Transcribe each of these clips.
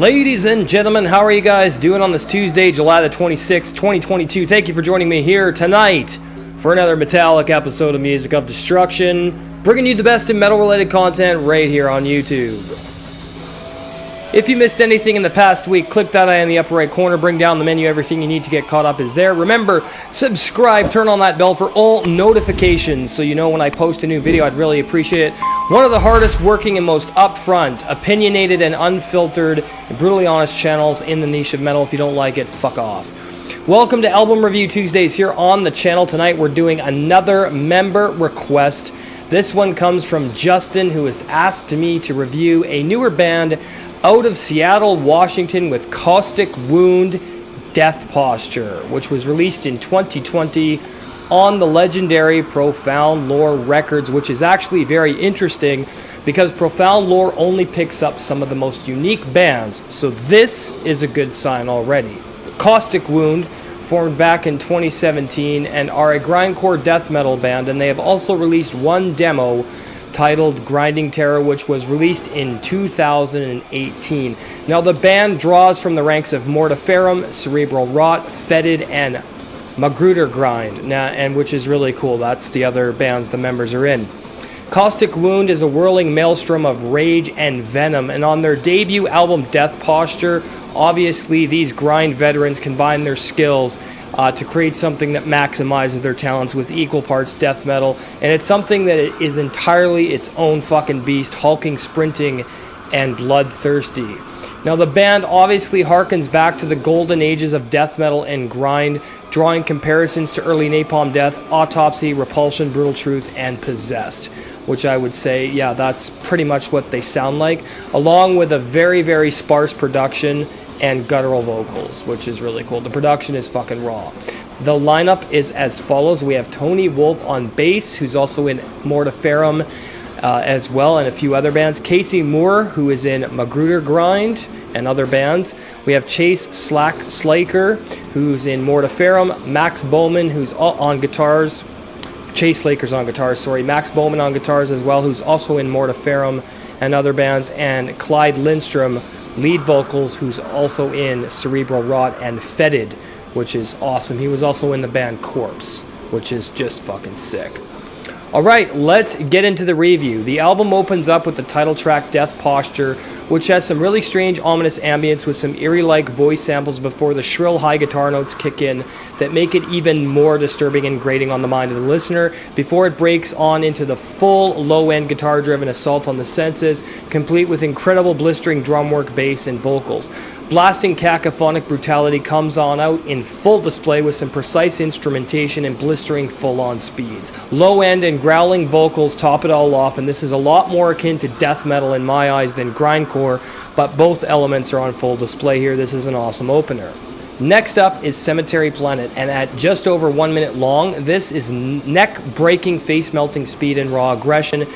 Ladies and gentlemen, how are you guys doing on this Tuesday, July the 26th, 2022? Thank you for joining me here tonight for another metallic episode of Music of Destruction, bringing you the best in metal-related content right here on YouTube. If you missed anything in the past week, click that eye in the upper right corner, bring down the menu, everything you need to get caught up is there. Remember, subscribe, turn on that bell for all notifications so you know when I post a new video. I'd really appreciate it. One of the hardest working and most upfront, opinionated and unfiltered, and brutally honest channels in the niche of metal. If you don't like it, fuck off. Welcome to Album Review Tuesdays here on the channel. Tonight we're doing another member request. This one comes from Justin, who has asked me to review a newer band out of Seattle, Washington, with Caustic Wound-Death Posture, which was released in 2020 on the legendary Profound Lore Records, which is actually very interesting because Profound Lore only picks up some of the most unique bands, so this is a good sign already. Caustic Wound formed back in 2017 and are a grindcore death metal band, and they have also released one demo titled Grinding Terror, which was released in 2018. Now, the band draws from the ranks of Mortiferum, Cerebral Rot, Fetid, and Magrudergrind, and which is really cool. That's the other bands the members are in. Caustic Wound is a whirling maelstrom of rage and venom, and on their debut album Death Posture, obviously these grind veterans combine their skills to create something that maximizes their talents with equal parts death metal, and it's something that is entirely its own fucking beast, hulking, sprinting, and bloodthirsty. Now, the band obviously harkens back to the golden ages of death metal and grind, drawing comparisons to early Napalm Death, Autopsy, Repulsion, Brutal Truth, and Possessed, which I would say, yeah, that's pretty much what they sound like, along with a very, very sparse production and guttural vocals, which is really cool. The production is fucking raw. The lineup is as follows. We have Tony Wolf on bass, who's also in Mortiferum as well, and a few other bands. Casey Moore, who is in Magrudergrind and other bands. We have Chase Slaker, who's in Mortiferum. Max Bowman, who's on guitars. Chase Slaker's on guitars, sorry. Max Bowman on guitars as well, who's also in Mortiferum and other bands. And Clyde Lindstrom, lead vocals, who's also in Cerebral Rot and Fetid, which is awesome. He was also in the band Corpse, which is just fucking sick. Alright, let's get into the review. The album opens up with the title track Death Posture, which has some really strange, ominous ambience with some eerie-like voice samples before the shrill high guitar notes kick in that make it even more disturbing and grating on the mind of the listener before it breaks on into the full low-end guitar-driven assault on the senses, complete with incredible blistering drum work, bass, and vocals. Blasting cacophonic brutality comes on out in full display with some precise instrumentation and blistering full-on speeds. Low-end and growling vocals top it all off, and this is a lot more akin to death metal in my eyes than grindcore, but both elements are on full display here. This is an awesome opener. Next up is Cemetery Planet, and at just over 1 minute long, this is neck-breaking, face-melting speed and raw aggression,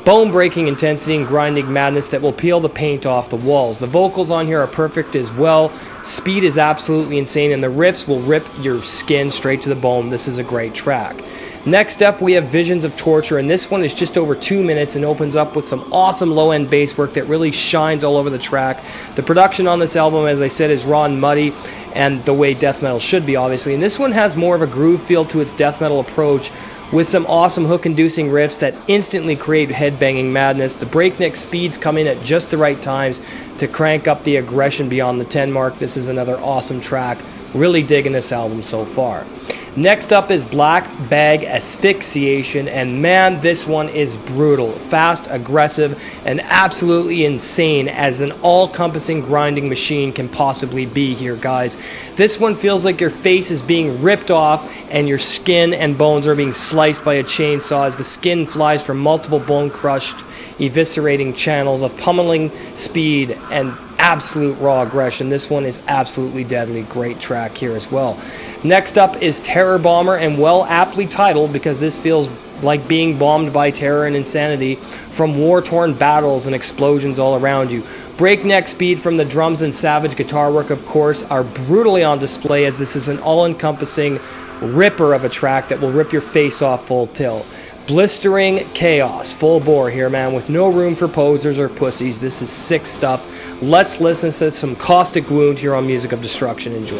bone-breaking intensity and grinding madness that will peel the paint off the walls. The vocals on here are perfect as well. Speed is absolutely insane, and the riffs will rip your skin straight to the bone. This is a great track. Next up, we have Visions of Torture, and this one is just over 2 minutes and opens up with some awesome low-end bass work that really shines all over the track. The production on this album, as I said, is raw and muddy, and the way death metal should be, obviously. And this one has more of a groove feel to its death metal approach, with some awesome hook-inducing riffs that instantly create headbanging madness. The breakneck speeds come in at just the right times to crank up the aggression beyond the 10 mark. This is another awesome track. Really digging this album so far. Next up is Black Bag Asphyxiation, and man, this one is brutal, fast, aggressive, and absolutely insane as an all-encompassing grinding machine can possibly be here, guys. This one feels like your face is being ripped off and your skin and bones are being sliced by a chainsaw as the skin flies from multiple bone-crushed, eviscerating channels of pummeling speed and absolute raw aggression. This one is absolutely deadly. Great track here as well. Next up is Terror Bomber, and well, aptly titled because this feels like being bombed by terror and insanity from war-torn battles and explosions all around you. Breakneck speed from the drums and savage guitar work, of course, are brutally on display as this is an all-encompassing ripper of a track that will rip your face off full tilt. Blistering Chaos, full bore here, man, with no room for posers or pussies. This is sick stuff. Let's listen to some Caustic Wound here on Music of Destruction. Enjoy.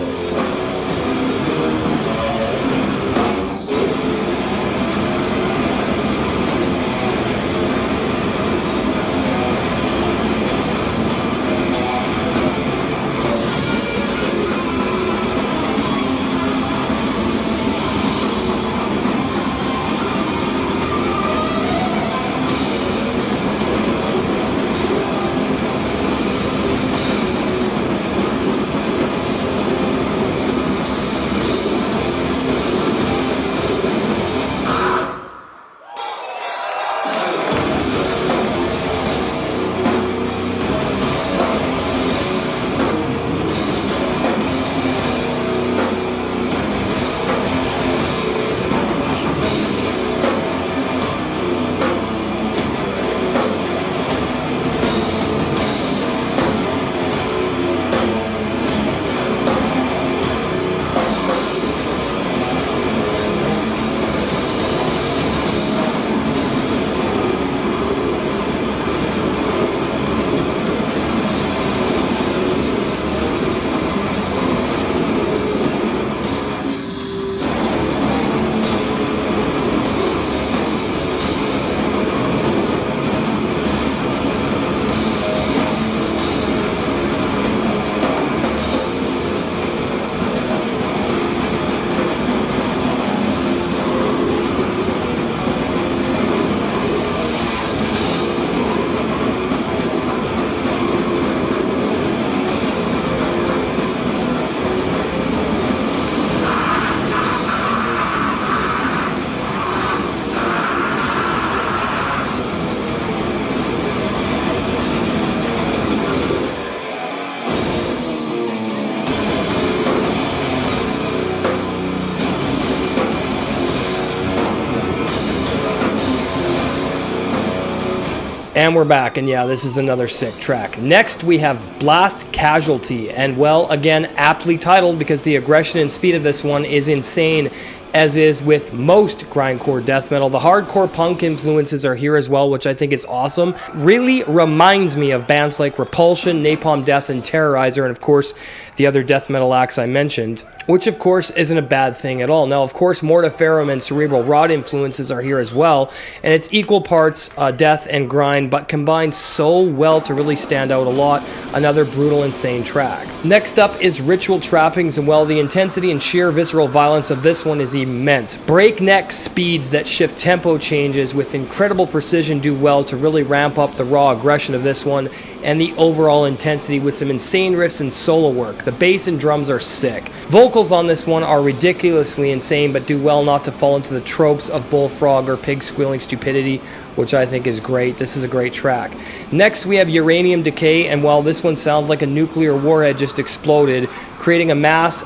And we're back, and yeah, this is another sick track. Next, we have Blast Casualty, and well, again, aptly titled because the aggression and speed of this one is insane, as is with most grindcore death metal. The hardcore punk influences are here as well, which I think is awesome. Really reminds me of bands like Repulsion, Napalm Death, and Terrorizer, and of course, the other death metal acts I mentioned, which of course isn't a bad thing at all. Now, of course, Mortiferum and Cerebral Rot influences are here as well, and it's equal parts death and grind, but combined so well to really stand out a lot. Another brutal, insane track. Next up is Ritual Trappings, and well, the intensity and sheer visceral violence of this one is immense. Breakneck speeds that shift tempo changes with incredible precision do well to really ramp up the raw aggression of this one, and the overall intensity with some insane riffs and solo work. The bass and drums are sick. Vocals on this one are ridiculously insane, but do well not to fall into the tropes of bullfrog or pig squealing stupidity, which I think is great. This is a great track. Next, we have Uranium Decay, and while this one sounds like a nuclear warhead just exploded, creating a mass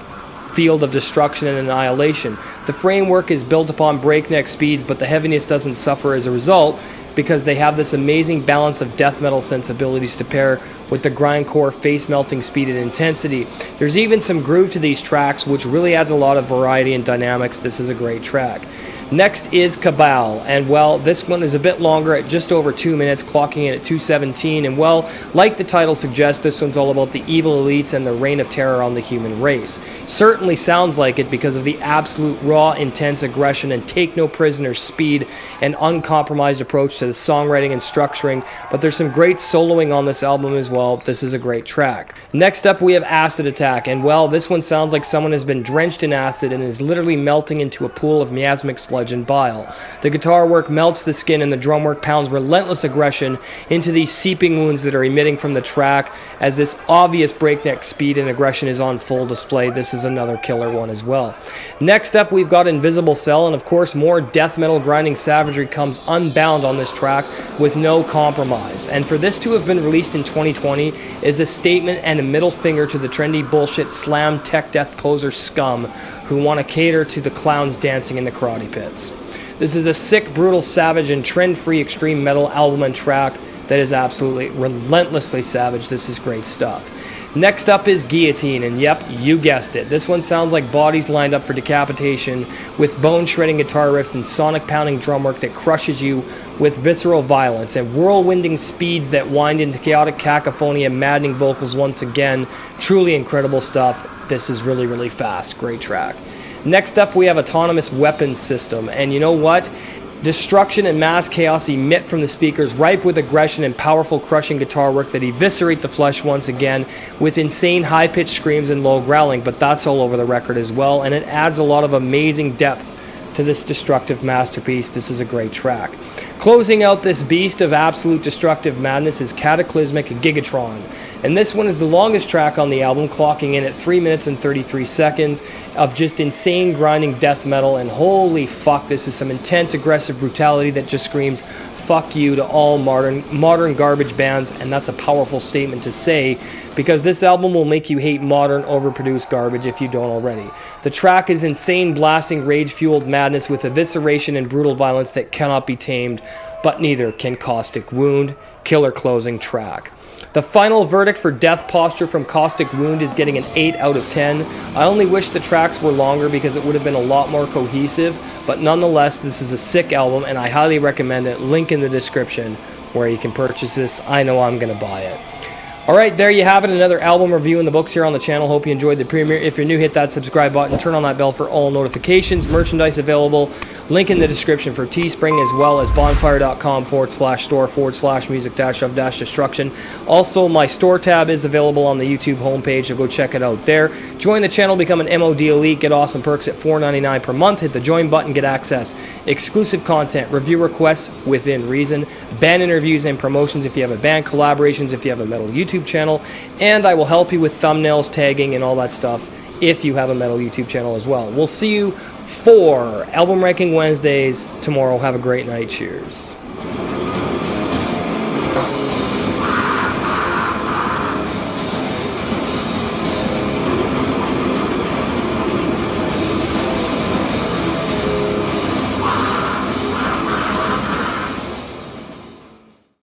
field of destruction and annihilation. The framework is built upon breakneck speeds, but the heaviness doesn't suffer as a result, because they have this amazing balance of death metal sensibilities to pair with the grindcore face-melting speed and intensity. There's even some groove to these tracks, which really adds a lot of variety and dynamics. This is a great track. Next is Cabal, and well, this one is a bit longer at just over 2 minutes, clocking in at 2:17, and well, like the title suggests, this one's all about the evil elites and the reign of terror on the human race. Certainly sounds like it because of the absolute raw, intense aggression and take no prisoners speed and uncompromised approach to the songwriting and structuring, but there's some great soloing on this album as well. This is a great track. Next up, we have Acid Attack, and well, this one sounds like someone has been drenched in acid and is literally melting into a pool of miasmic sludge and bile. The guitar work melts the skin and the drum work pounds relentless aggression into these seeping wounds that are emitting from the track, as this obvious breakneck speed and aggression is on full display. This is another killer one as well. Next up, we've got Invisible Cell, and of course more death metal grinding savagery comes unbound on this track with no compromise. And for this to have been released in 2020 is a statement and a middle finger to the trendy bullshit slam tech death poser scum who want to cater to the clowns dancing in the karate pits. This is a sick, brutal, savage, and trend-free extreme metal album and track that is absolutely relentlessly savage. This is great stuff. Next up is Guillotine, and yep, you guessed it. This one sounds like bodies lined up for decapitation, with bone-shredding guitar riffs and sonic-pounding drum work that crushes you with visceral violence, and whirlwinding speeds that wind into chaotic cacophony and maddening vocals once again. Truly incredible stuff. This is really, really fast. Great track. Next up, we have Autonomous Weapons System, and you know what? Destruction and mass chaos emit from the speakers, ripe with aggression and powerful crushing guitar work that eviscerate the flesh once again with insane high-pitched screams and low growling, but that's all over the record as well, and it adds a lot of amazing depth to this destructive masterpiece. This is a great track. Closing out this beast of absolute destructive madness is Cataclysmic Gigatron, and this one is the longest track on the album, clocking in at 3 minutes and 33 seconds of just insane grinding death metal, and holy fuck, this is some intense aggressive brutality that just screams fuck you to all modern garbage bands, and that's a powerful statement to say, because this album will make you hate modern overproduced garbage if you don't already. The track is insane blasting rage-fueled madness with evisceration and brutal violence that cannot be tamed, but neither can Caustic Wound. Killer closing track. The final verdict for Death Posture from Caustic Wound is getting an 8 out of 10. I only wish the tracks were longer because it would have been a lot more cohesive, but nonetheless, this is a sick album and I highly recommend it. Link in the description where you can purchase this. I know I'm going to buy it. Alright, there you have it, another album review in the books here on the channel. Hope you enjoyed the premiere. If you're new, hit that subscribe button, turn on that bell for all notifications. Merchandise available, link in the description for Teespring, as well as bonfire.com/store/music-of-destruction. Also, my store tab is available on the YouTube homepage, so go check it out there. Join the channel, become an MOD Elite, get awesome perks at $4.99 per month. Hit the join button, get access, exclusive content, review requests within reason, band interviews and promotions if you have a band, collaborations if you have a metal YouTube channel, and I will help you with thumbnails, tagging, and all that stuff if you have a metal YouTube channel as well. We'll see you for Album Ranking Wednesdays tomorrow. Have a great night. Cheers.